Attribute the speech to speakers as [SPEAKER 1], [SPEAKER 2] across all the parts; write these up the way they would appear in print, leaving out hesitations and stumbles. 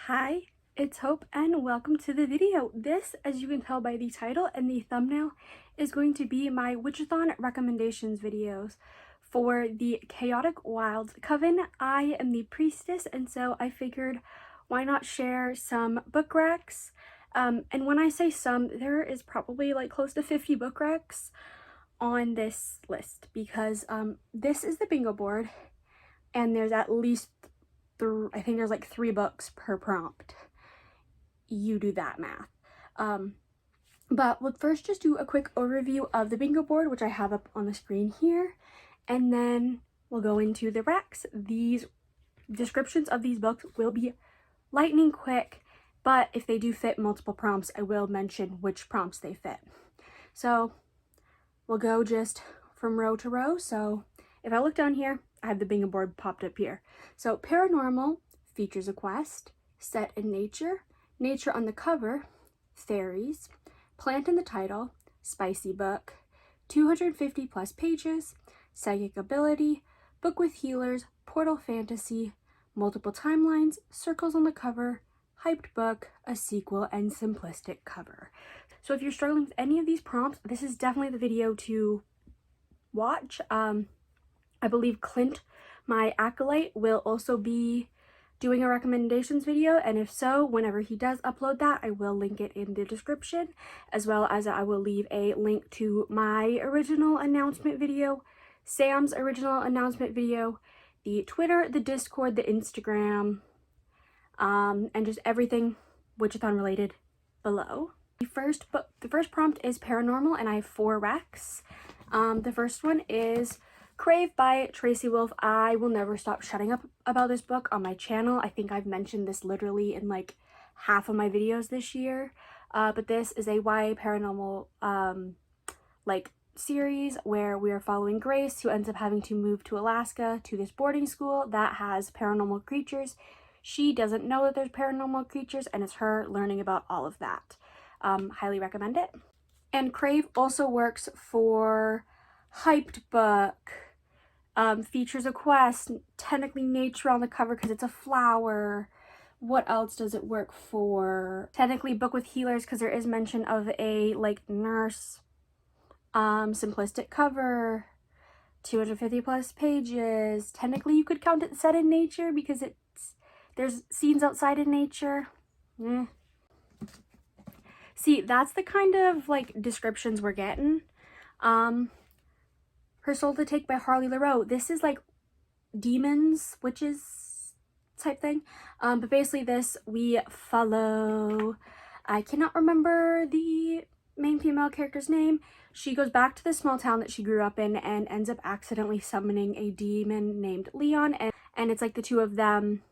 [SPEAKER 1] Hi, it's Hope and welcome to the video. This, as you can tell by the title and the thumbnail, is going to be my Witchathon recommendations videos for the Chaotic Wilds Coven. I am the priestess, and so I figured why not share some book racks. And when I say some, there is probably like close to 50 book racks on this list because this is the bingo board and there's at least I think there's like 3 books per prompt. You do that math. But we'll first just do a quick overview of the bingo board, which I have up on the screen here, and then we'll go into the racks. These descriptions of these books will be lightning quick, but if they do fit multiple prompts, I will mention which prompts they fit. So we'll go just from row to row. So if I look down here, I have the bingo board popped up here. So paranormal features a quest, set in nature, nature on the cover, fairies, plant in the title, spicy book, 250 plus pages, psychic ability, book with healers, portal fantasy, multiple timelines, circles on the cover, hyped book, a sequel, and simplistic cover. So if you're struggling with any of these prompts, this is definitely the video to watch. I believe Clint, my acolyte, will also be doing a recommendations video, and if so, whenever he does upload that, I will link it in the description, as well as I will leave a link to my original announcement video, Sam's original announcement video, the Twitter, the Discord, the Instagram, and just everything Witchathon related below. The first prompt is paranormal, and I have 4 recs. The first one is Crave by Tracy Wolf. I will never stop shutting up about this book on my channel. I think I've mentioned this literally in like half of my videos this year. But this is a YA paranormal like series where we are following Grace, who ends up having to move to Alaska to this boarding school that has paranormal creatures. She doesn't know that there's paranormal creatures, and it's her learning about all of that. Highly recommend it. And Crave also works for hyped book, features a quest, technically nature on the cover because it's a flower. What else does it work for? Technically book with healers because there is mention of a like nurse, simplistic cover, 250 plus pages. Technically you could count it set in nature because there's scenes outside in nature. See, that's the kind of like descriptions we're getting. Her Soul to Take by Harley LaRoe. This is like demons, witches type thing. But basically this, we follow, I cannot remember the main female character's name. She goes back to the small town that she grew up in and ends up accidentally summoning a demon named Leon. And it's like the two of them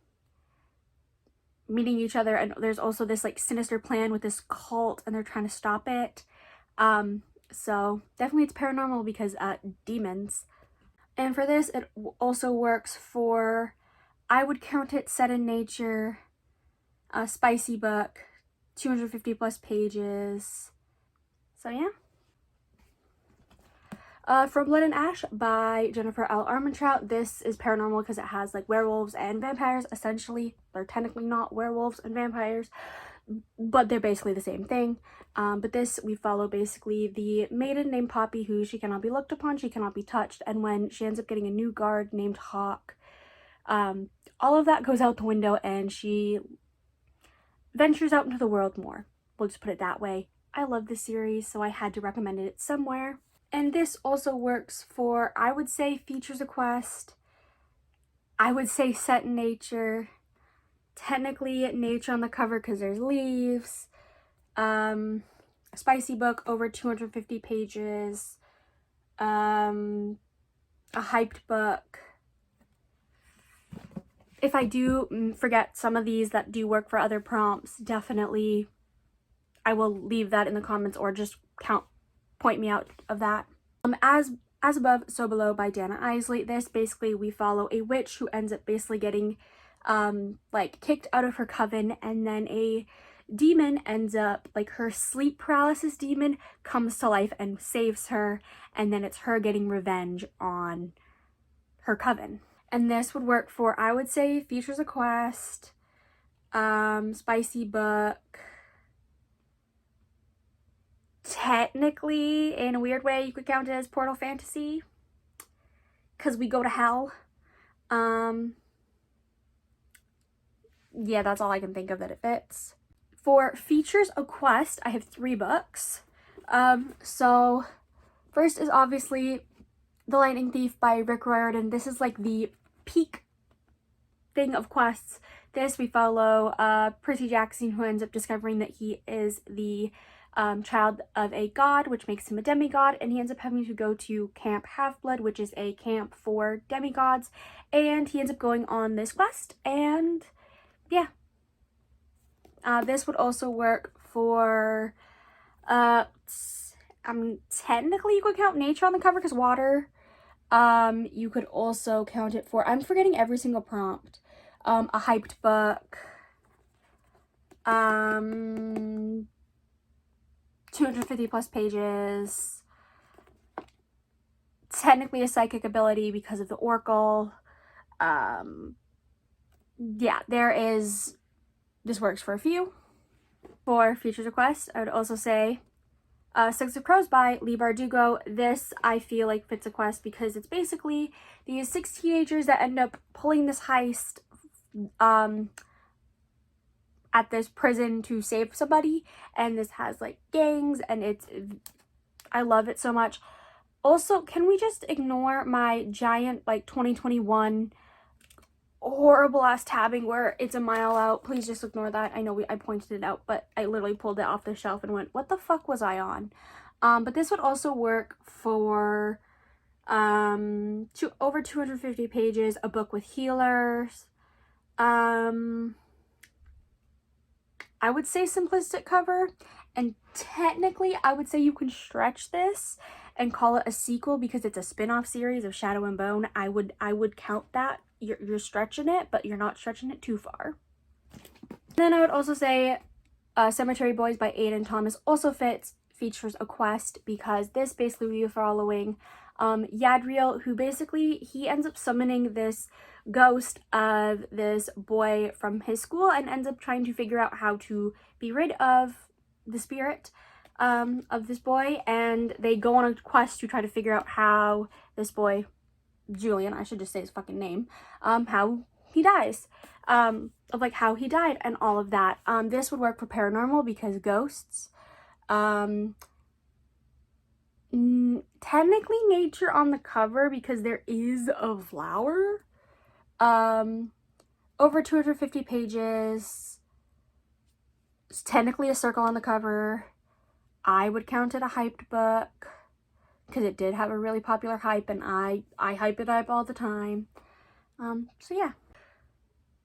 [SPEAKER 1] meeting each other, and there's also this like sinister plan with this cult and they're trying to stop it. So definitely it's paranormal because demons. And for this, it also works for, I would count it set in nature, a spicy book, 250 plus pages. So yeah. From Blood and Ash by Jennifer L. Armentrout. This is paranormal because it has like werewolves and vampires. Essentially, they're technically not werewolves and vampires, but they're basically the same thing. But this, we follow basically the maiden named Poppy, who she cannot be looked upon, she cannot be touched, and when she ends up getting a new guard named Hawk, all of that goes out the window and she ventures out into the world more. We'll just put it that way. I love this series, so I had to recommend it somewhere. And this also works for, I would say, features a quest, I would say set in nature, technically nature on the cover because there's leaves, spicy book over 250 pages, a hyped book. If I do forget some of these that do work for other prompts, definitely I will leave that in the comments or just point me out of that. As Above, So Below by Dana Isley. This basically, we follow a witch who ends up basically getting like kicked out of her coven, and then a demon ends up, like her sleep paralysis demon comes to life and saves her, and then it's her getting revenge on her coven. And this would work for, I would say, features a quest, Spicy book. Technically, in a weird way, you could count it as Portal Fantasy, because we go to hell. Yeah, that's all I can think of that it fits. For Features a Quest, I have 3 books. So first is obviously The Lightning Thief by Rick Riordan. This is like the peak thing of quests. This, we follow Percy Jackson, who ends up discovering that he is the child of a god, which makes him a demigod, and he ends up having to go to Camp Half-Blood, which is a camp for demigods, and he ends up going on this quest, and yeah. This would also work for, I mean, technically you could count nature on the cover because water. You could also count it for, I'm forgetting every single prompt. A hyped book. 250 plus pages. Technically a psychic ability because of the Oracle. Yeah, this works for a few. For Features Request, I would also say Six of Crows by Leigh Bardugo. This, I feel like, fits a quest because it's basically these 6 teenagers that end up pulling this heist at this prison to save somebody, and this has like gangs, and I love it so much. Also, can we just ignore my giant like 2021 horrible ass tabbing where it's a mile out? Please just ignore that. I know I pointed it out, but I literally pulled it off the shelf and went, what the fuck was I on? But this would also work for over 250 pages, a book with healers. I would say simplistic cover, and technically I would say you can stretch this and call it a sequel because it's a spin-off series of Shadow and Bone. I would count that. You're stretching it, but you're not stretching it too far. Then I would also say Cemetery Boys by Aidan Thomas also features a quest because this basically we are following Yadriel, who basically he ends up summoning this ghost of this boy from his school and ends up trying to figure out how to be rid of the spirit of this boy, and they go on a quest to try to figure out how this boy, Julian, I should just say his fucking name, how he dies, of like how he died and all of that. This would work for paranormal because ghosts. Technically nature on the cover because there is a flower. Over 250 pages. It's technically a circle on the cover. I would count it a hyped book because it did have a really popular hype, and I hype it up all the time. So yeah.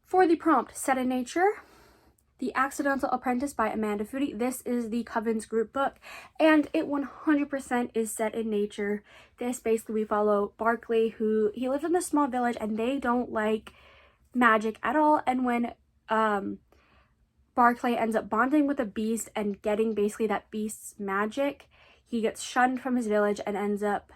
[SPEAKER 1] For the prompt, set in nature, The Accidental Apprentice by Amanda Foody. This is the Coven's group book, and it 100% is set in nature. This basically we follow Barclay, who he lives in a small village and they don't like magic at all, and when Barclay ends up bonding with a beast and getting basically that beast's magic, he gets shunned from his village and ends up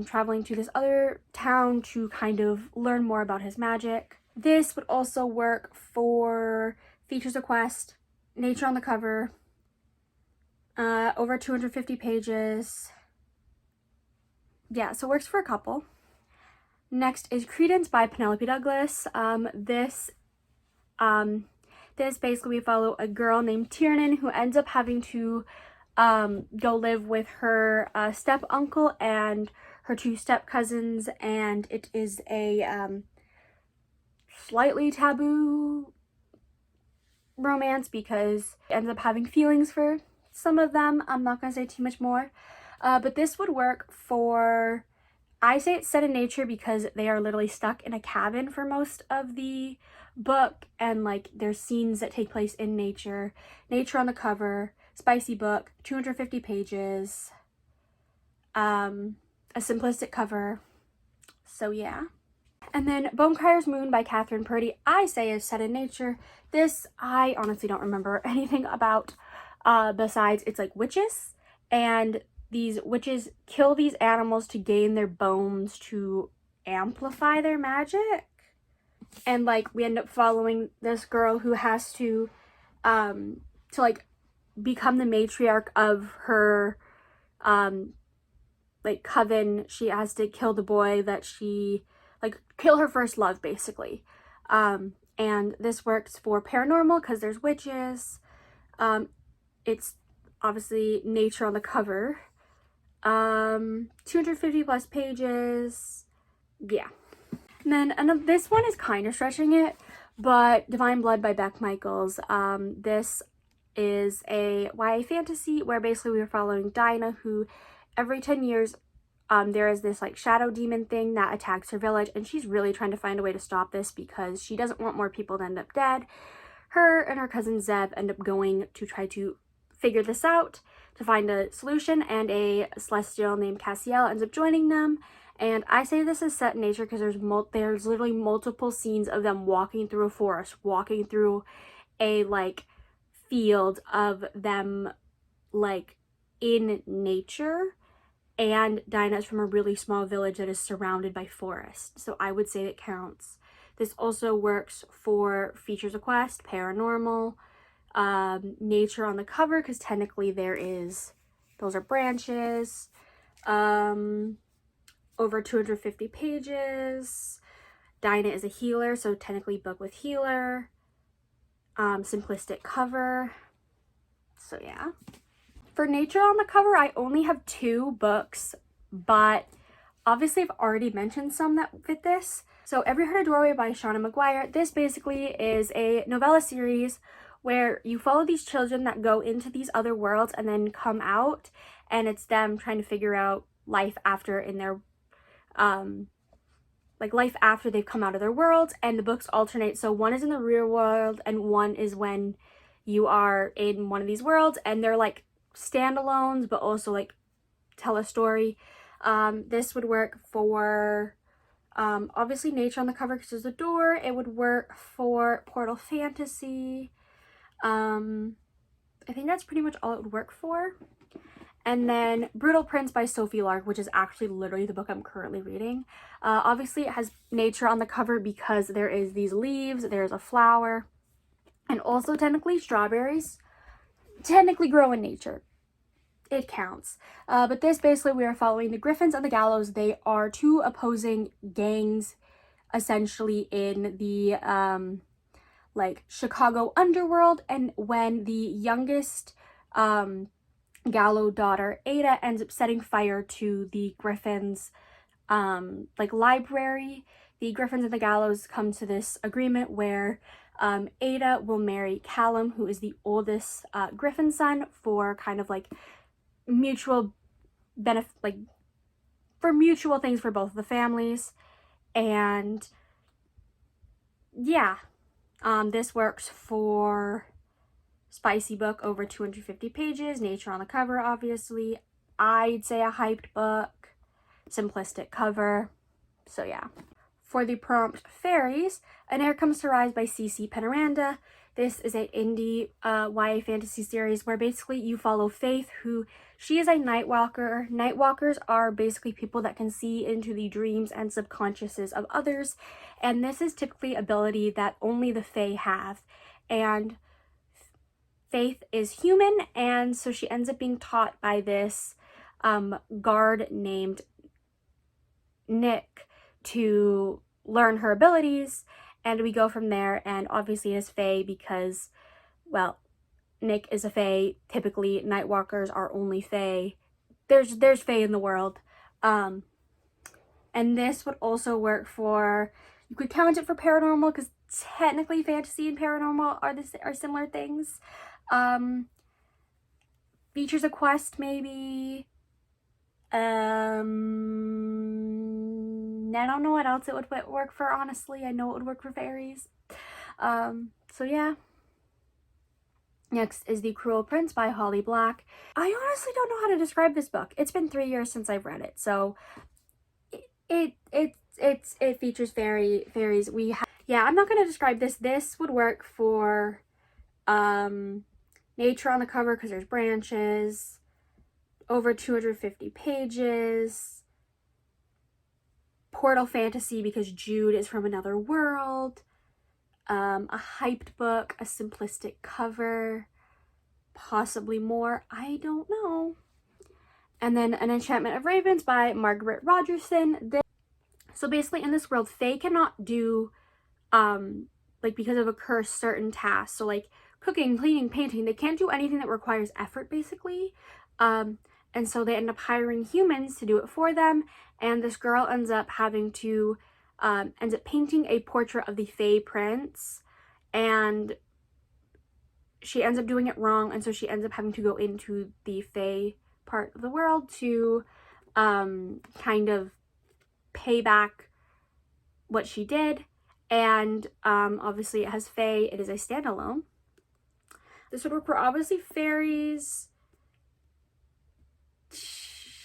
[SPEAKER 1] traveling to this other town to kind of learn more about his magic. This would also work for Features Request, nature on the cover, over 250 pages. Yeah, so it works for a couple. Next is Credence by Penelope Douglas. This basically we follow a girl named Tiernan who ends up having to go live with her step uncle and her 2 step cousins, and it is a slightly taboo romance because it ends up having feelings for some of them. I'm not gonna say too much more, but this would work for, I say it's set in nature because they are literally stuck in a cabin for most of the book, and like there's scenes that take place in nature. Nature on the cover, spicy book, 250 pages, a simplistic cover, so yeah. And then Bonecryer's Moon by Catherine Purdy, I say is set in nature. This, I honestly don't remember anything about besides it's like witches, and these witches kill these animals to gain their bones to amplify their magic. and like we end up following this girl who has to like become the matriarch of her like coven. She has to kill the boy that she like kill her first love basically. And this works for paranormal because there's witches. It's obviously nature on the cover. 250 plus pages. Yeah. And then this one is kind of stretching it, but Divine Blood by Beck Michaels. This is a YA fantasy where basically we're following Dinah, who every 10 years there is this like shadow demon thing that attacks her village, and she's really trying to find a way to stop this because she doesn't want more people to end up dead. Her and her cousin Zeb end up going to try to figure this out, to find a solution, and a celestial named Cassiel ends up joining them. And I say this is set in nature because there's literally multiple scenes of them walking through a forest, walking through a like field of them like in nature, and Dinah is from a really small village that is surrounded by forest, so I would say it counts. This also works for features of quest, paranormal, nature on the cover because technically those are branches. Over 250 pages. Dinah is a healer, so technically book with healer. Simplistic cover. So yeah. For nature on the cover, I only have 2 books, but obviously I've already mentioned some that fit this. So Every Heart a Doorway by Shauna McGuire. This basically is a novella series where you follow these children that go into these other worlds and then come out, and it's them trying to figure out life after in their life after they've come out of their world. And the books alternate, so one is in the real world and one is when you are in one of these worlds, and they're like standalones but also like tell a story. This would work for obviously nature on the cover because there's a door. It would work for Portal Fantasy. I think that's pretty much all it would work for. And then Brutal Prince by Sophie Lark, which is actually literally the book I'm currently reading. Obviously it has nature on the cover because there is these leaves, there's a flower, and also technically strawberries technically grow in nature. It counts. But this basically we are following the Griffins and the Gallows. They are 2 opposing gangs essentially in the like Chicago underworld, and when the youngest Gallo daughter Ada ends up setting fire to the Griffins like library, the Griffins and the Gallows come to this agreement where Ada will marry Callum, who is the oldest Griffin son, for kind of like mutual benefit, like for mutual things for both of the families. And yeah, this works for spicy book over 250 pages, nature on the cover obviously. I'd say a hyped book, simplistic cover. So yeah. For the prompt fairies, An Air Comes to Rise by CC Penaranda. This is an indie YA fantasy series where basically you follow Faith, who she is a nightwalker. Nightwalkers are basically people that can see into the dreams and subconsciouses of others, and this is typically ability that only the Fae have. And Faith is human, and so she ends up being taught by this guard named Nick to learn her abilities, and we go from there. And obviously it is Fae because, well, Nick is a Fae. Typically nightwalkers are only Fae. There's Fae in the world. And this would also work for, you could count it for paranormal because technically fantasy and paranormal are similar things. Features a quest maybe. I don't know what else it would work for, honestly. I know it would work for fairies. So yeah. Next is The Cruel Prince by Holly Black. I honestly don't know how to describe this book. It's been 3 years since I've read it, so it features fairies. Yeah, I'm not gonna describe this. This would work for nature on the cover because there's branches. Over 250 pages. portal fantasy because Jude is from another world, a hyped book, a simplistic cover, possibly more, I don't know. And then An Enchantment of Ravens by Margaret Rogerson. So basically in this world, Fae cannot do, like, because of a curse, certain tasks. So like cooking, cleaning, painting, they can't do anything that requires effort, basically. And so they end up hiring humans to do it for them. And this girl ends up having to, ends up painting a portrait of the Fae prince. And she ends up doing it wrong. And so she ends up having to go into the Fae part of the world to kind of pay back what she did. And obviously it has Fae. It is a standalone. This would work for obviously fairies.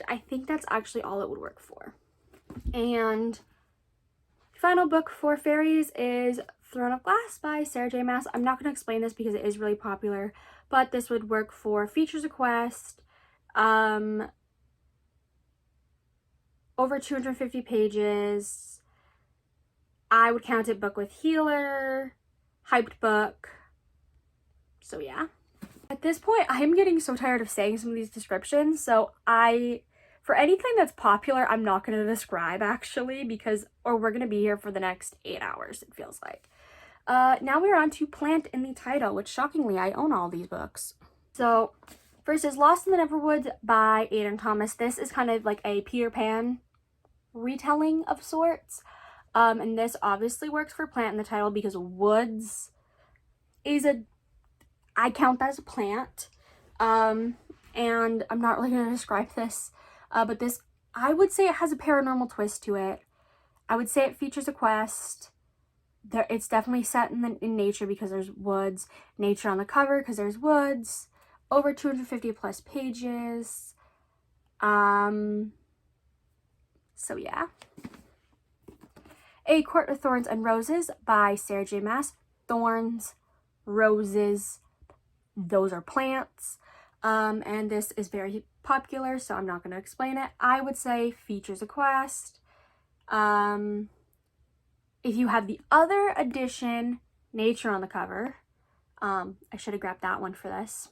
[SPEAKER 1] I think that's actually all it would work for. And the final book for fairies is Throne of Glass by Sarah J. Maas. I'm not going to explain this because it is really popular, but this would work for Features a Quest, over 250 pages. I would count it book with healer, hyped book. So yeah. At this point, I am getting so tired of saying some of these descriptions, so for anything that's popular, I'm not going to describe, actually, because, or we're going to be here for the next 8 hours, it feels like. Now we're on to Plant in the Title, which, shockingly, I own all these books. So, first is Lost in the Neverwoods by Aidan Thomas. This is kind of like a Peter Pan retelling of sorts. And this obviously works for Plant in the Title because woods is I count that as a plant. And I'm not really going to describe this, but this, I would say it has a paranormal twist to it. I would say it features a quest. It's definitely set in nature because there's woods. Nature on the cover because there's woods. Over 250 plus pages. So yeah. A Court of Thorns and Roses by Sarah J. Maas. Thorns, roses, those are plants. And this is very popular, so I'm not going to explain it. I would say features a quest. If you have the other edition, Nature on the cover, I should have grabbed that one for this.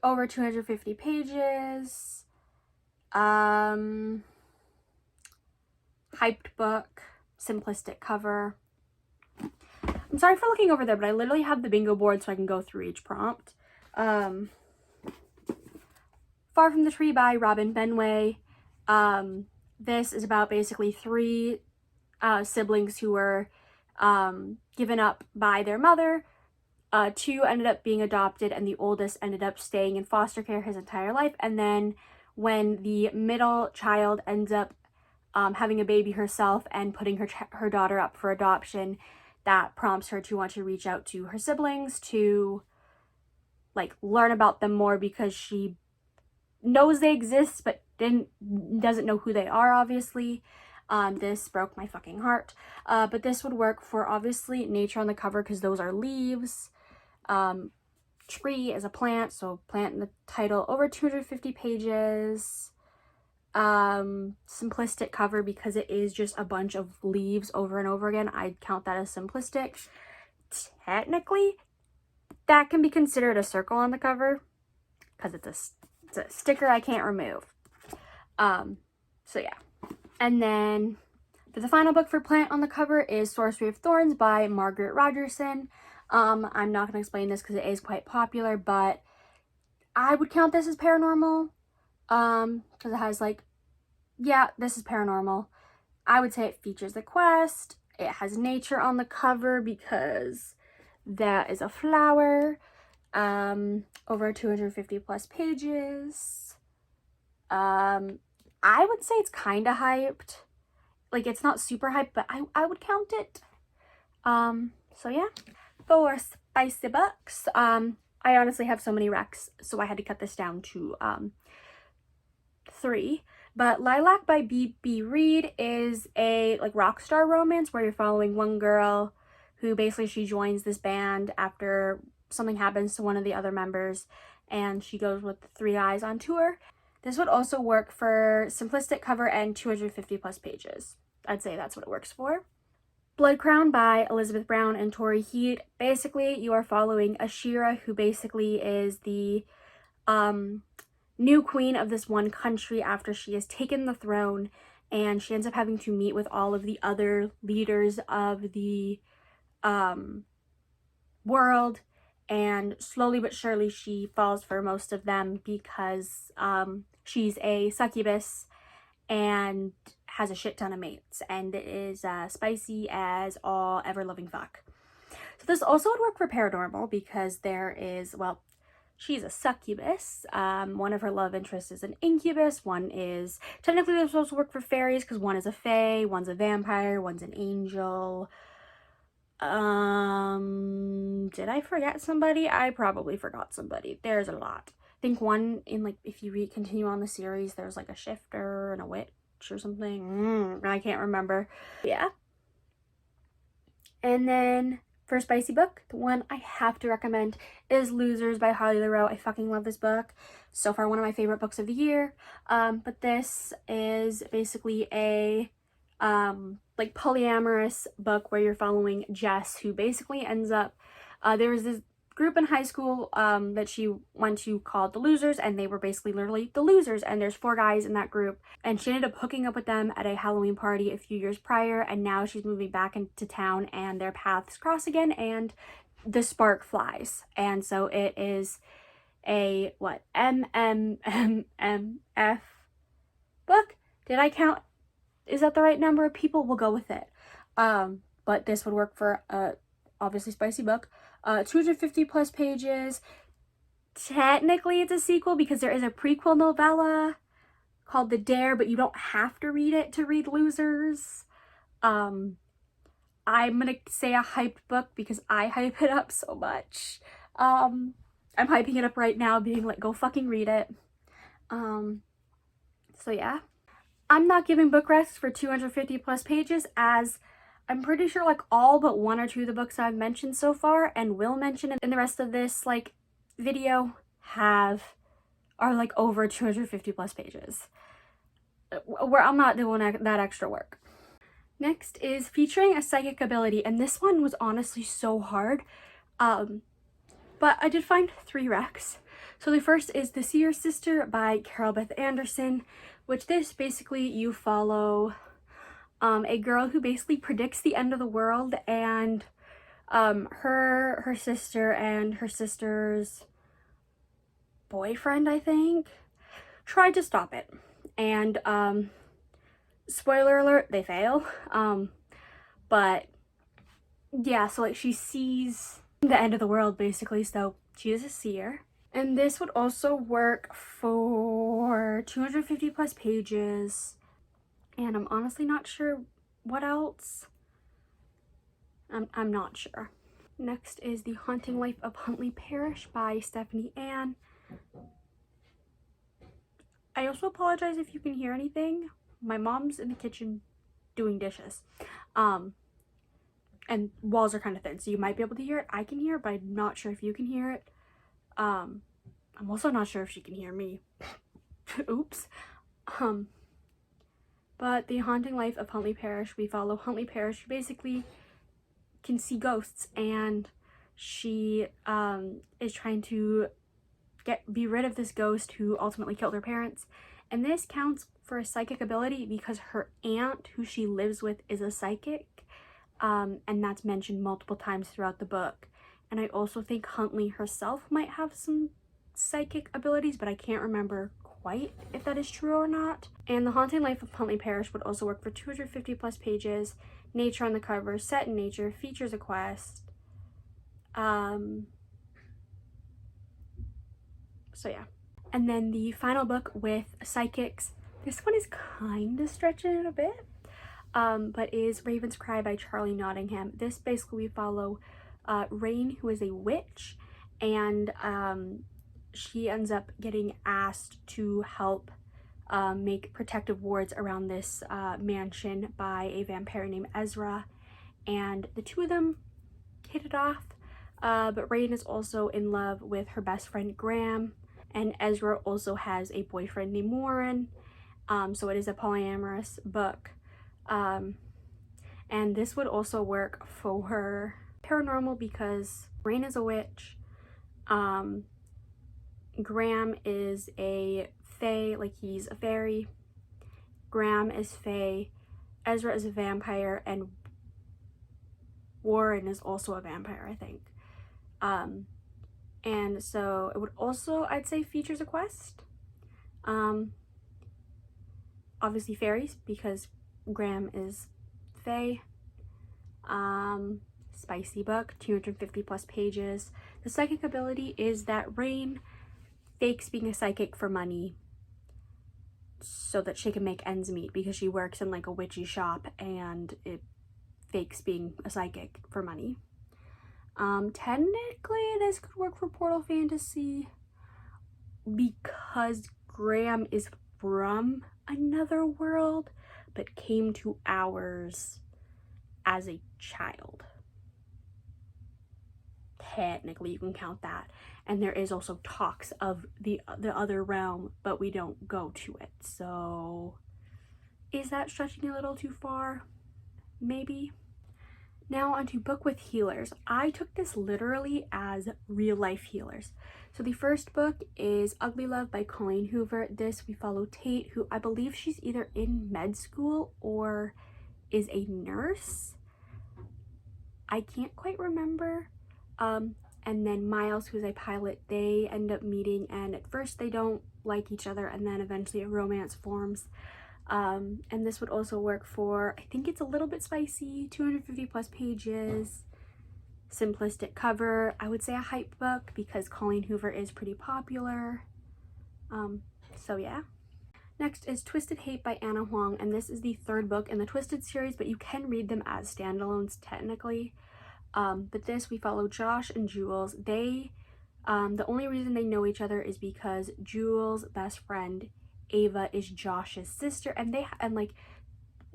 [SPEAKER 1] Over 250 pages. Hyped book, simplistic cover. I'm sorry for looking over there, but I literally have the bingo board so I can go through each prompt. Far from the Tree by Robin Benway. This is about basically 3 siblings who were given up by their mother. 2 ended up being adopted, and the oldest ended up staying in foster care his entire life. And then when the middle child ends up having a baby herself and putting her daughter up for adoption, that prompts her to want to reach out to her siblings to, like, learn about them more because she knows they exist but doesn't know who they are, obviously. This broke my fucking heart. But this would work for, obviously, Nature on the cover because those are leaves. Tree is a plant, so Plant in the Title, over 250 pages. Simplistic cover because it is just a bunch of leaves over and over again. I'd count that as simplistic. Technically, that can be considered a circle on the cover because it's a sticker I can't remove. So yeah. And then for the final book for Plant on the cover is Sorcery of Thorns by Margaret Rogerson. I'm not going to explain this because it is quite popular, but I would count this as paranormal. Because it has, like, yeah, this is paranormal. I would say it features a quest. It has nature on the cover because that is a flower. Over 250 plus pages. I would say it's kind of hyped. Like, it's not super hyped, but I would count it. So yeah. For spicy books, I honestly have so many recs, so I had to cut this down to 3. But Lilac by B.B. Reed is a, like, rock star romance where you're following one girl who basically she joins this band after something happens to one of the other members, and she goes with 3 guys on tour. This would also work for simplistic cover and 250 plus pages. I'd say that's what it works for. Blood Crown by Elizabeth Brown and Tori Heat. Basically, you are following Ashira, who basically is the new queen of this one country after she has taken the throne, and she ends up having to meet with all of the other leaders of the world, and slowly but surely she falls for most of them because she's a succubus and has a shit ton of mates and is spicy as all ever-loving fuck. So this also would work for paranormal because there is, well, she's a succubus. One of her love interests is an incubus. One is, technically they're supposed to work for fairies because one is a fae, one's a vampire, one's an angel. Did I forget somebody? I probably forgot somebody. There's a lot. I think one in, like, if you continue on the series, there's like a shifter and a witch or something. I can't remember. Yeah. And then for spicy book, the one I have to recommend is Losers by Holly LaRoe. I fucking love this book. So far, one of my favorite books of the year. But this is basically a like polyamorous book where you're following Jess, who basically ends up, there was this group in high school that she went to called the Losers, and they were basically literally the losers, and there's 4 guys in that group, and she ended up hooking up with them at a Halloween party a few years prior, and now she's moving back into town and their paths cross again and the spark flies. And so it is a what, MMMF book. Did I count? Is that the right number of people? We'll go with it. But this would work for obviously spicy book. 250 plus pages. Technically it's a sequel because there is a prequel novella called The Dare, but you don't have to read it to read Losers. I'm gonna say a hyped book because I hype it up so much. I'm hyping it up right now, being like, go fucking read it. So yeah. I'm not giving book recs for 250 plus pages, as I'm pretty sure like all but 1 or 2 of the books I've mentioned so far and will mention in the rest of this like video are like over 250 plus pages, where I'm not doing that extra work. Next is featuring a psychic ability, and this one was honestly so hard, but I did find 3 recs. So the first is The Seer's Sister by Carol Beth Anderson, which this basically you follow a girl who basically predicts the end of the world, and her sister and her sister's boyfriend, I think, tried to stop it, and spoiler alert, they fail. But yeah, so like she sees the end of the world basically, so she is a seer. And this would also work for 250 plus pages. And I'm honestly not sure what else. I'm not sure. Next is The Haunting Life of Huntley Parish by Stephanie Ann. I also apologize if you can hear anything. My mom's in the kitchen doing dishes. And walls are kind of thin, so you might be able to hear it. I can hear it, but I'm not sure if you can hear it. I'm also not sure if she can hear me. Oops. But The Haunting Life of Huntley Parish, we follow Huntley Parish, who basically can see ghosts, and she is trying to be rid of this ghost who ultimately killed her parents. And this counts for a psychic ability because her aunt, who she lives with, is a psychic, and that's mentioned multiple times throughout the book. And I also think Huntley herself might have some psychic abilities, but I can't remember quite if that is true or not. And The Haunting Life of Huntley Parish would also work for 250 plus pages, nature on the cover, set in nature, features a quest. So yeah. And then the final book with psychics, this one is kind of stretching it a bit, but is Raven's Cry by Charlie Nottingham. This basically we follow Rain, who is a witch, and she ends up getting asked to help make protective wards around this mansion by a vampire named Ezra, and the 2 of them hit it off, but Rain is also in love with her best friend Graham, and Ezra also has a boyfriend named Warren, so it is a polyamorous book. And this would also work for paranormal because Rain is a witch. Graham is a fae, like he's a fairy. Graham is fae. Ezra is a vampire, and Warren is also a vampire, I think. And so it would also, I'd say, features a quest. Obviously fairies, because Graham is fae. Spicy book, 250 plus pages. The psychic ability is that Rain fakes being a psychic for money so that she can make ends meet, because she works in like a witchy shop and it fakes being a psychic for money. Technically this could work for Portal Fantasy because Graham is from another world but came to ours as a child. Technically you can count that. And there is also talks of the other realm, but we don't go to it. So is that stretching a little too far? Maybe. Now onto book with healers. I took this literally as real life healers. So the first book is Ugly Love by Colleen Hoover. This we follow Tate, who I believe she's either in med school or is a nurse. I can't quite remember. And then Miles, who's a pilot, they end up meeting, and at first they don't like each other, and then eventually a romance forms. And this would also work for, I think it's a little bit spicy, 250 plus pages, simplistic cover. I would say a hype book because Colleen Hoover is pretty popular. So yeah. Next is Twisted Hate by Anna Huang, and this is the third book in the Twisted series, but you can read them as standalones technically. But this, we follow Josh and Jules. They, the only reason they know each other is because Jules' best friend, Ava, is Josh's sister, and like,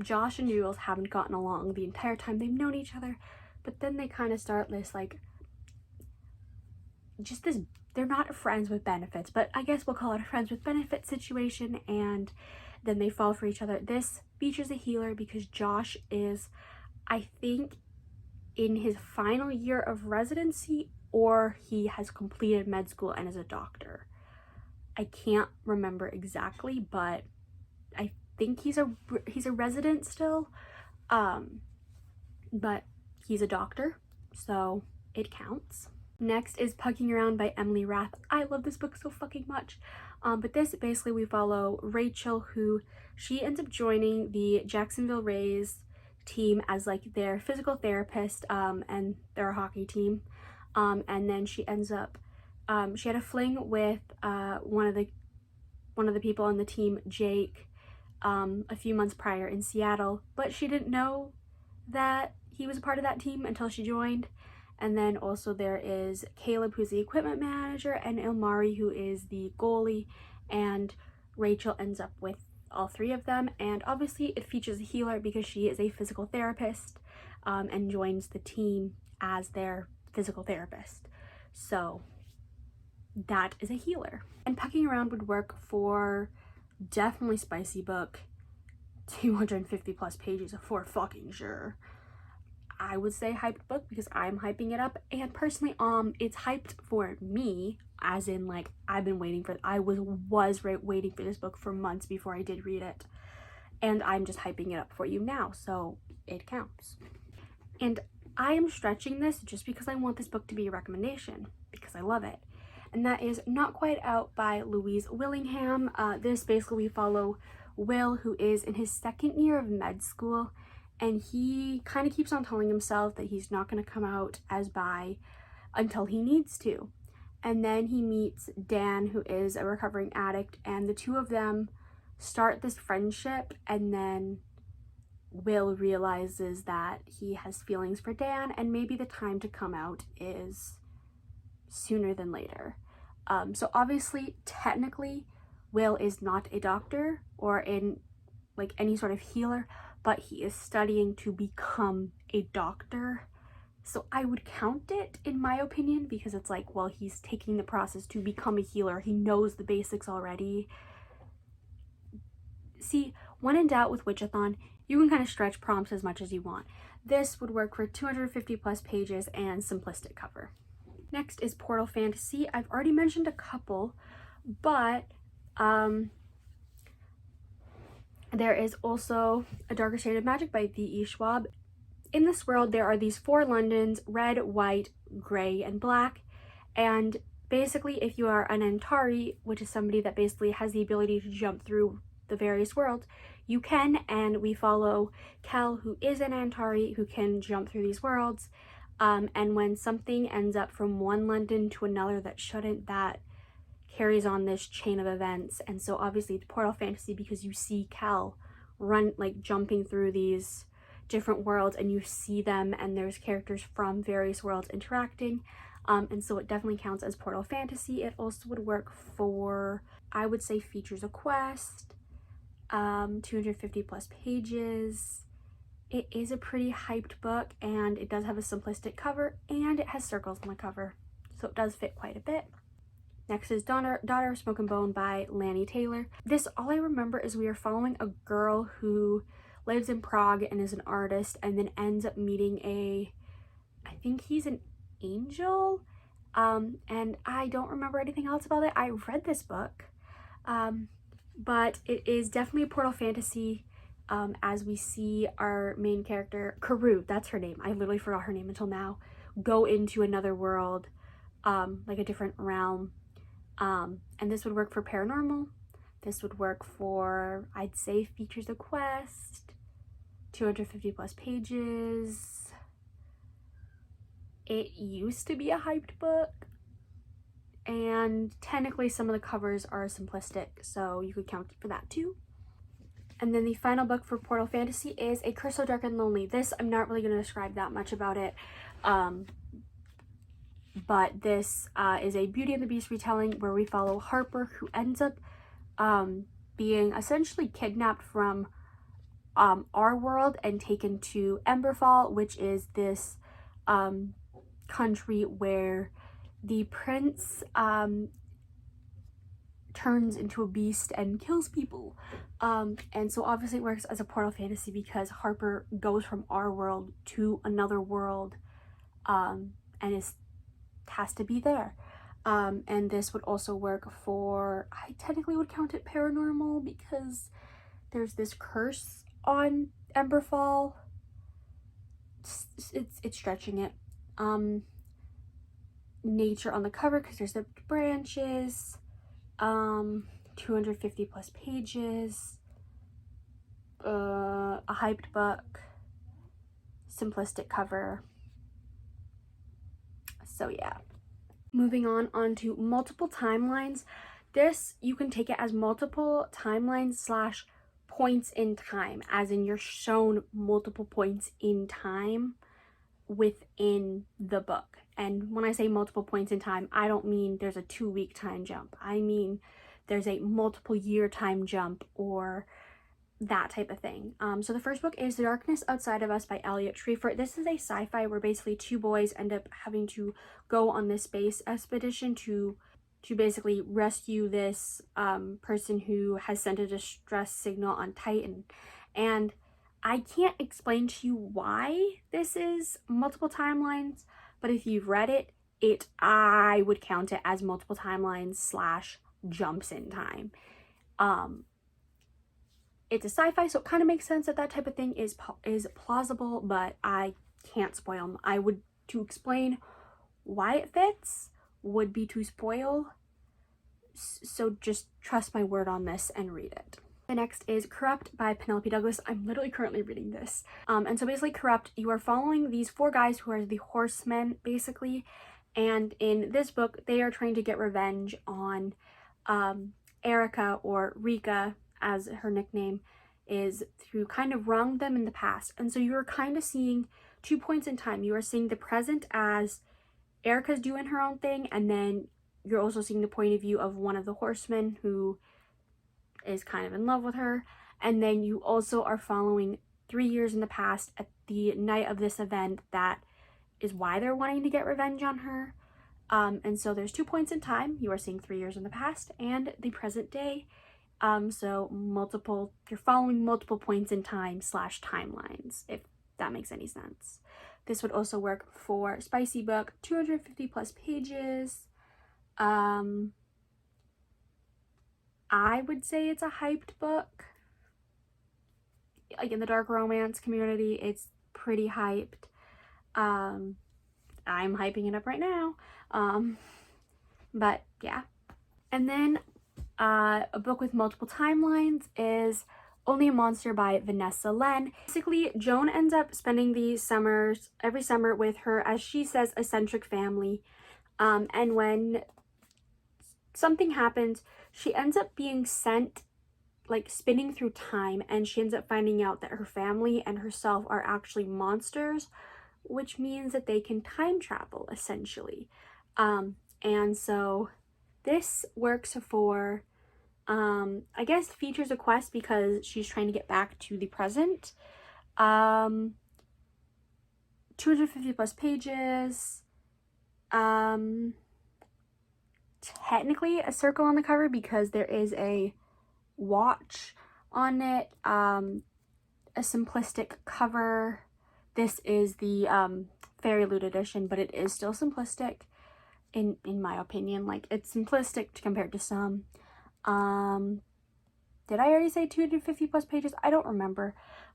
[SPEAKER 1] Josh and Jules haven't gotten along the entire time they've known each other, but then they kind of start this, like, just this, they're not friends with benefits, but I guess we'll call it a friends with benefits situation, and then they fall for each other. This features a healer because Josh is, I think, in his final year of residency, or he has completed med school and is a doctor. I can't remember exactly, but I think he's a resident still, but he's a doctor, so it counts. Next is Pucking Around by Emily Rath. I love this book so fucking much. But this, basically we follow Rachel, who she ends up joining the Jacksonville Rays team as like their physical therapist, and they're a hockey team. And then she ends up, she had a fling with one of the people on the team, Jake, a few months prior in Seattle, but she didn't know that he was a part of that team until she joined. And then also there is Caleb, who's the equipment manager, and Ilmari, who is the goalie, and Rachel ends up with all three of them. And obviously it features a healer because she is a physical therapist, and joins the team as their physical therapist. So that is a healer. And Pucking Around would work for definitely spicy book, 250 plus pages for fucking sure. I would say hyped book because I'm hyping it up, and personally it's hyped for me, as in like I was waiting for this book for months before I did read it, and I'm just hyping it up for you now, so it counts. And I am stretching this just because I want this book to be a recommendation because I love it, and that is Not Quite Out by Louise Willingham. This basically we follow Will, who is in his second year of med school, and he kind of keeps on telling himself that he's not going to come out as bi until he needs to. And then he meets Dan, who is a recovering addict, and the two of them start this friendship, and then Will realizes that he has feelings for Dan, and maybe the time to come out is sooner than later. So obviously, technically, Will is not a doctor or in like any sort of healer, but he is studying to become a doctor. So I would count it, in my opinion, because it's like, well, he's taking the process to become a healer. He knows the basics already. See, when in doubt with Witchathon, you can kind of stretch prompts as much as you want. This would work for 250 plus pages and simplistic cover. Next is Portal Fantasy. I've already mentioned a couple, but there is also A Darker Shade of Magic by V.E. Schwab. In this world, there are these 4 Londons: red, white, gray, and black. And basically, if you are an Antari, which is somebody that basically has the ability to jump through the various worlds, you can, and we follow Kel, who is an Antari, who can jump through these worlds. And when something ends up from one London to another that shouldn't, that carries on this chain of events. And so obviously it's Portal Fantasy because you see Kel run, like, jumping through these different worlds, and you see them, and there's characters from various worlds interacting. And so it definitely counts as Portal Fantasy. It also would work for, I would say, features a quest, 250 plus pages. It is a pretty hyped book, and it does have a simplistic cover, and it has circles on the cover, so it does fit quite a bit. Next is Daughter of Smoke and Bone by Lanny Taylor. This, all I remember is we are following a girl who lives in Prague and is an artist, and then ends up meeting I think he's an angel, and I don't remember anything else about it. I read this book, but it is definitely a Portal Fantasy, as we see our main character, Karu, that's her name, I literally forgot her name until now, go into another world, like a different realm. And this would work for paranormal. This would work for, I'd say, features a quest, 250 plus pages. It used to be a hyped book, and technically some of the covers are simplistic, so you could count for that too. And then the final book for Portal Fantasy is A Curse So Dark and Lonely. This, I'm not really going to describe that much about it, but this is a Beauty and the Beast retelling where we follow Harper, who ends up being essentially kidnapped from our world and taken to Emberfall, which is this country where the prince turns into a beast and kills people. And so obviously it works as a Portal Fantasy because Harper goes from our world to another world, and has to be there. And this would also work for, I technically would count it paranormal because there's this curse on Emberfall. It's stretching it. Nature on the cover because there's the branches. 250 plus pages. A hyped book. Simplistic cover. So yeah. Moving on to multiple timelines. This, you can take it as multiple timelines slash points in time, as in you're shown multiple points in time within the book. And when I say multiple points in time, I don't mean there's a 2-week time jump. I mean there's a multiple year time jump or that type of thing. So the first book is The Darkness Outside of Us by Elliot Treefort. This is a sci-fi where basically 2 boys end up having to go on this space expedition to basically rescue this person who has sent a distress signal on Titan. And I can't explain to you why this is multiple timelines, but if you've read it, I would count it as multiple timelines slash jumps in time. It's a sci-fi, so it kind of makes sense that that type of thing is plausible, but I can't spoil them. To explain why it fits would be to spoil, so just trust my word on this and read it. The next is Corrupt by Penelope Douglas. I'm literally currently reading this. And so basically Corrupt, you are following these 4 guys who are the horsemen, basically. And in this book, they are trying to get revenge on Erica, or Rika, as her nickname is, who kind of wronged them in the past. And so you're kind of seeing 2 points in time. You are seeing the present as Erica's doing her own thing, and then you're also seeing the point of view of one of the horsemen who is kind of in love with her. And then you also are following 3 years in the past at the night of this event that is why they're wanting to get revenge on her. And so there's 2 points in time. You are seeing 3 years in the past and the present day. So you're following multiple points in time / timelines, if that makes any sense. This would also work for spicy book, 250 plus pages. I would say it's a hyped book. Like in the dark romance community, it's pretty hyped. I'm hyping it up right now. But yeah. And then a book with multiple timelines is Only a Monster by Vanessa Len. Basically, Joan ends up spending every summer with her, as she says, eccentric family. And when something happens, she ends up being sent, like, spinning through time, and she ends up finding out that her family and herself are actually monsters, which means that they can time travel, essentially. And so this works for, I guess, features a quest because she's trying to get back to the present. 250 plus pages. Technically a circle on the cover because there is a watch on it. A simplistic cover. This is the Fairy Loot edition, but it is still simplistic in my opinion. Like, it's simplistic compared to some. Did I already say 250 plus pages? I don't remember.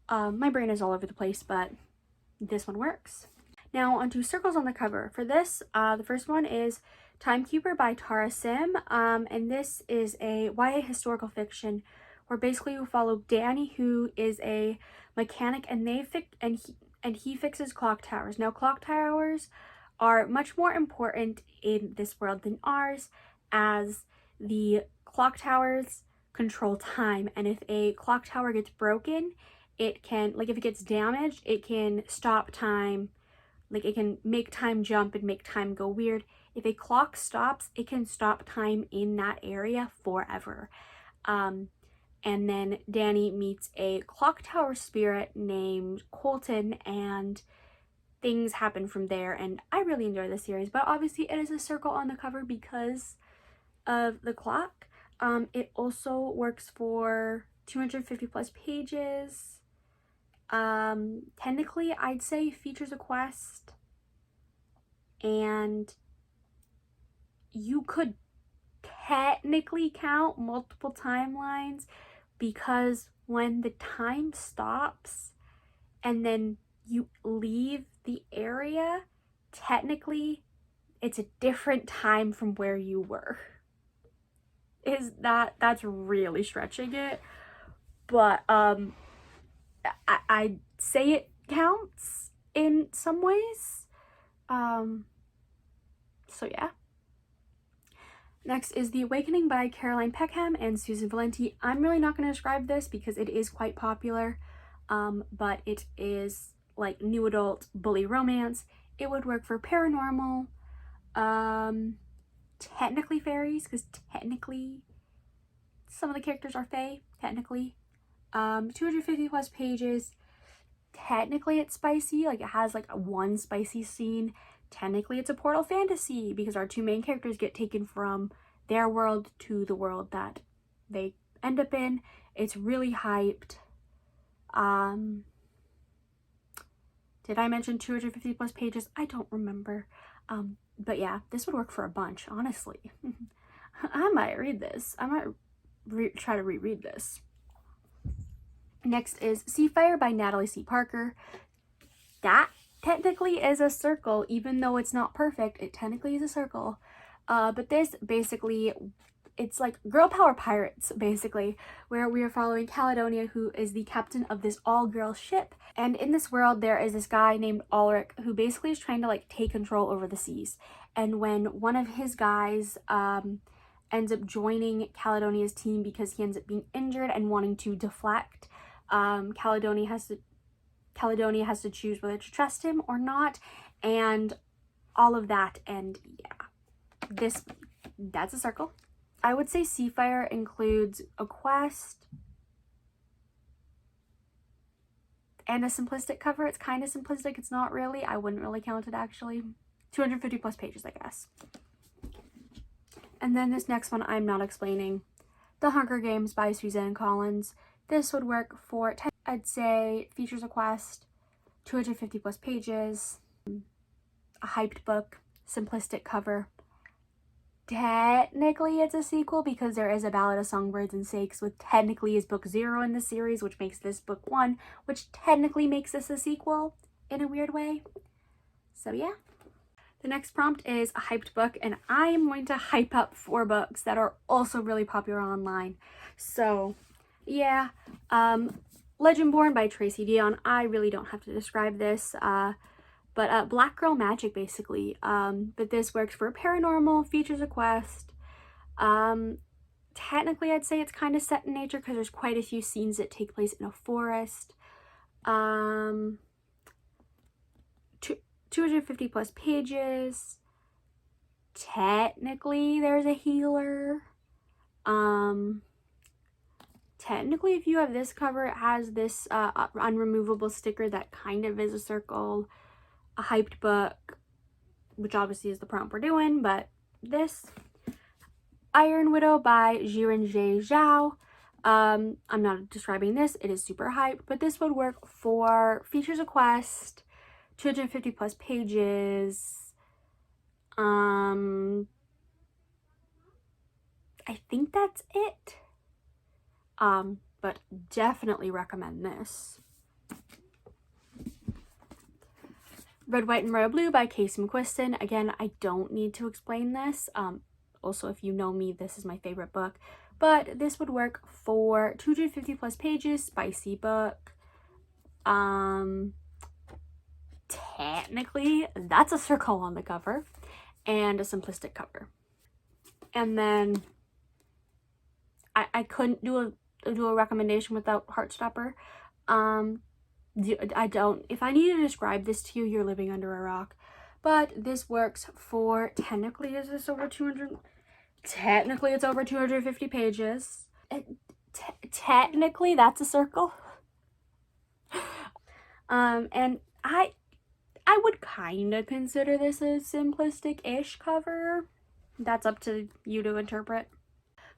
[SPEAKER 1] My brain is all over the place, but this one works. Now onto circles on the cover. For this, the first one is Timekeeper by Tara Sim, and this is a YA historical fiction where basically we follow Danny, who is a mechanic, and he fixes clock towers. Now, clock towers are much more important in this world than ours, as the clock towers control time, and if a clock tower gets broken, it can, like, if it gets damaged, it can stop time. Like, it can make time jump and make time go weird. If a clock stops, it can stop time in that area forever. And then Danny meets a clock tower spirit named Colton, and things happen from there. And I really enjoy this series, but obviously it is a circle on the cover because of the clock. It also works for 250 plus pages. Technically, I'd say features a quest, and you could technically count multiple timelines because when the time stops and then you leave the area, technically it's a different time from where you were. That's really stretching it, but I'd say it counts in some ways. So yeah. Next is The Awakening by Caroline Peckham and Susan Valenti. I'm really not going to describe this because it is quite popular, but it is like new adult bully romance. It would work for paranormal, technically fairies, because technically some of the characters are fae, technically. 250 plus pages. Technically it's spicy, like it has like one spicy scene. Technically it's a portal fantasy because our two main characters get taken from their world to the world that they end up in. It's really hyped. Did I mention 250 plus pages? I don't remember. But yeah, this would work for a bunch, honestly. I might read this. I might try to reread this. Next is Seafire by Natalie C. Parker. That technically is a circle, even though it's not perfect. It technically is a circle. But this basically, it's like girl power pirates, basically, where we are following Caledonia, who is the captain of this all-girl ship. And in this world, there is this guy named Ulrich, who basically is trying to like take control over the seas. And when one of his guys ends up joining Caledonia's team because he ends up being injured and wanting to deflect, Caledonia has to choose whether to trust him or not, and all of that. And yeah, that's a circle. I would say Seafire includes a quest and a simplistic cover. It's kind of simplistic. It's not really. I wouldn't really count it, actually. 250 plus pages, I guess. And then this next one I'm not explaining. The Hunger Games by Suzanne Collins. This would work for, I'd say, features a quest, 250 plus pages, a hyped book, simplistic cover. Technically it's a sequel because there is a Ballad of Songbirds and Snakes, which technically is book 0 in the series, which makes this book 1, which technically makes this a sequel in a weird way. So yeah. The next prompt is a hyped book, and I am going to hype up 4 books that are also really popular online. So yeah, Legendborn by Tracy Deonn. I really don't have to describe this, but Black Girl Magic basically. But this works for paranormal, features a quest. Technically I'd say it's kind of set in nature because there's quite a few scenes that take place in a forest. 250 plus pages. Technically there's a healer. Technically if you have this cover, it has this unremovable sticker that kind of is a circle. A hyped book, which obviously is the prompt we're doing, but this Iron Widow by Jiren Zhao. I'm not describing this, it is super hyped, but this would work for features a quest, 250 plus pages. I think that's it. But definitely recommend this. Red, White, and Royal Blue by Casey McQuiston. Again, I don't need to explain this. Also, if you know me, this is my favorite book. But this would work for 250 plus pages, spicy book. Technically, that's a circle on the cover and a simplistic cover. And then I couldn't do a recommendation without Heartstopper. If I need to describe this to you, you're living under a rock. But this works for, technically is this over 200? Technically it's over 250 pages. Technically that's a circle. And I would kind of consider this a simplistic-ish cover. That's up to you to interpret.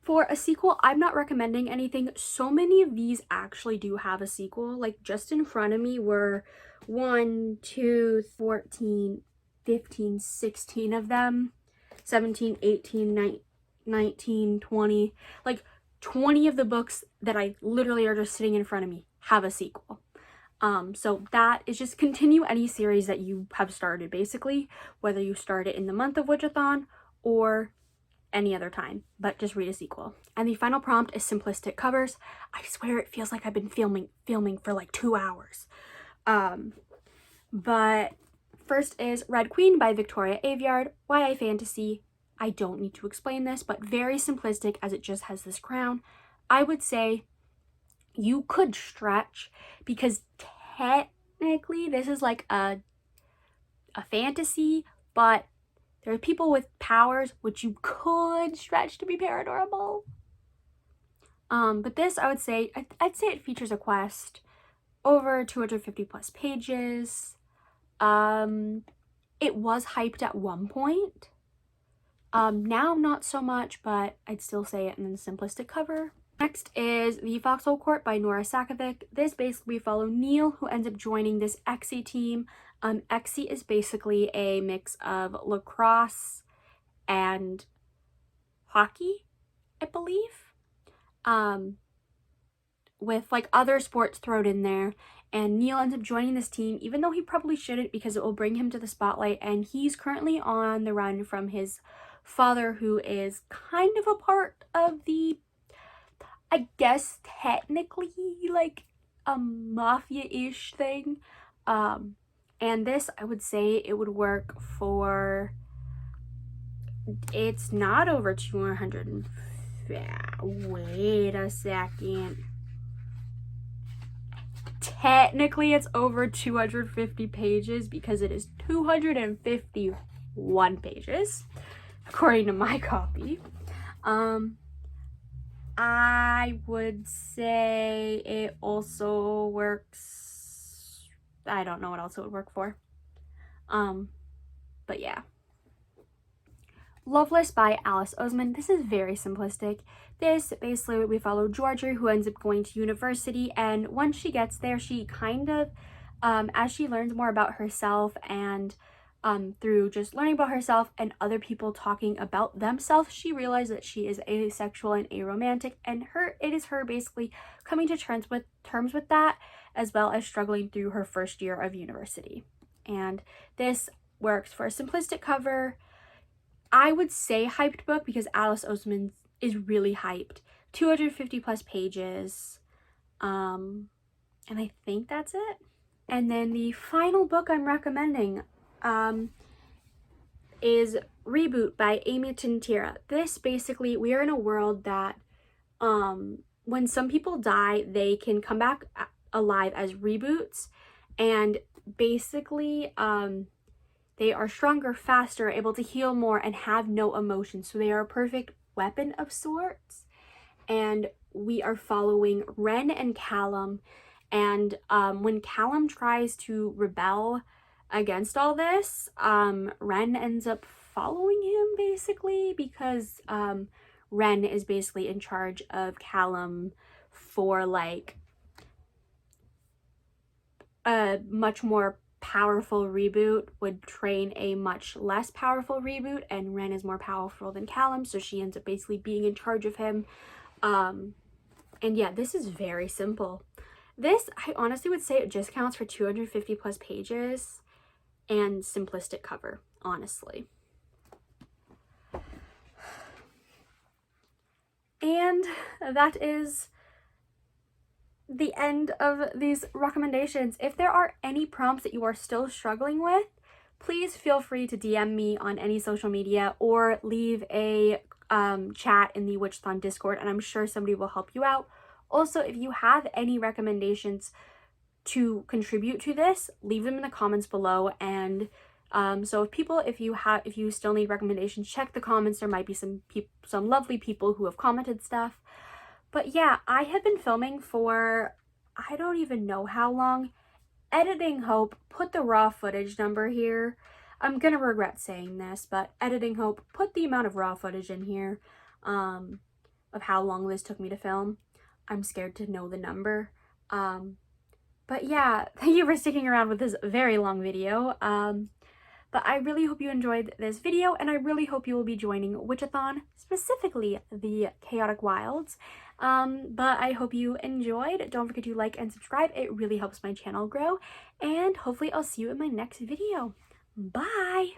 [SPEAKER 1] For a sequel, I'm not recommending anything. So many of these actually do have a sequel. Like, just in front of me were 1, 2, 14, 15, 16 of them. 17, 18, 19, 20. Like, 20 of the books that I literally are just sitting in front of me have a sequel. So that is just continue any series that you have started, basically. Whether you start it in the month of Witchathon or any other time, but just read a sequel. And the final prompt is simplistic covers. I swear it feels like I've been filming for like 2 hours. But first is Red Queen by Victoria Aveyard, YA fantasy. I don't need to explain this, but very simplistic as it just has this crown. I would say you could stretch, because technically this is like a fantasy, but there are people with powers, which you could stretch to be paranormal. But this, I would say, I'd say it features a quest, over 250 plus pages. It was hyped at one point. Now not so much, but I'd still say it in the simplistic cover. Next is The Foxhole Court by Nora Sakovic. This basically we follow Neil, who ends up joining this Exy team. Exy is basically a mix of lacrosse and hockey, I believe. With like other sports thrown in there. And Neil ends up joining this team, even though he probably shouldn't, because it will bring him to the spotlight. And he's currently on the run from his father, who is kind of a part of the, I guess, technically like a mafia-ish thing. And this, I would say it would work for, it's not over 200, wait a second. Technically it's over 250 pages because it is 251 pages, according to my copy. I would say it also works, I don't know what else it would work for. But yeah. Loveless by Alice Oseman. This is very simplistic. This, basically, we follow Georgia, who ends up going to university, and once she gets there, she kind of, as she learns more about herself and through just learning about herself and other people talking about themselves, she realizes that she is asexual and aromantic, and it is her basically coming to terms with that, as well as struggling through her first year of university. And this works for a simplistic cover. I would say hyped book because Alice Oseman is really hyped. 250 plus pages. And I think that's it. And then the final book I'm recommending is Reboot by Amy Tintera. This, basically, we are in a world that when some people die, they can come back alive as reboots, and basically they are stronger, faster, able to heal more, and have no emotions. So they are a perfect weapon of sorts. And we are following Ren and Callum. And when Callum tries to rebel against all this, Ren ends up following him, basically, because Ren is basically in charge of Callum for, like, a much more powerful reboot would train a much less powerful reboot, and Ren is more powerful than Callum, so she ends up basically being in charge of him. And yeah, this is very simple. This, I honestly would say, it just counts for 250 plus pages and simplistic cover, honestly. And that is the end of these recommendations. If there are any prompts that you are still struggling with, please feel free to DM me on any social media or leave a chat in the Witchathon Discord, and I'm sure somebody will help you out. Also, if you have any recommendations to contribute to this, leave them in the comments below. And so if you still need recommendations, check the comments. There might be some lovely people who have commented stuff. But yeah, I have been filming for I don't even know how long. Editing Hope put the raw footage number here. I'm gonna regret saying this, but Editing Hope put the amount of raw footage in here of how long this took me to film. I'm scared to know the number. But yeah, thank you for sticking around with this very long video. But I really hope you enjoyed this video, and I really hope you will be joining Witchathon, specifically the Chaotic Wilds. But I hope you enjoyed. Don't forget to like and subscribe. It really helps my channel grow, and hopefully I'll see you in my next video. Bye!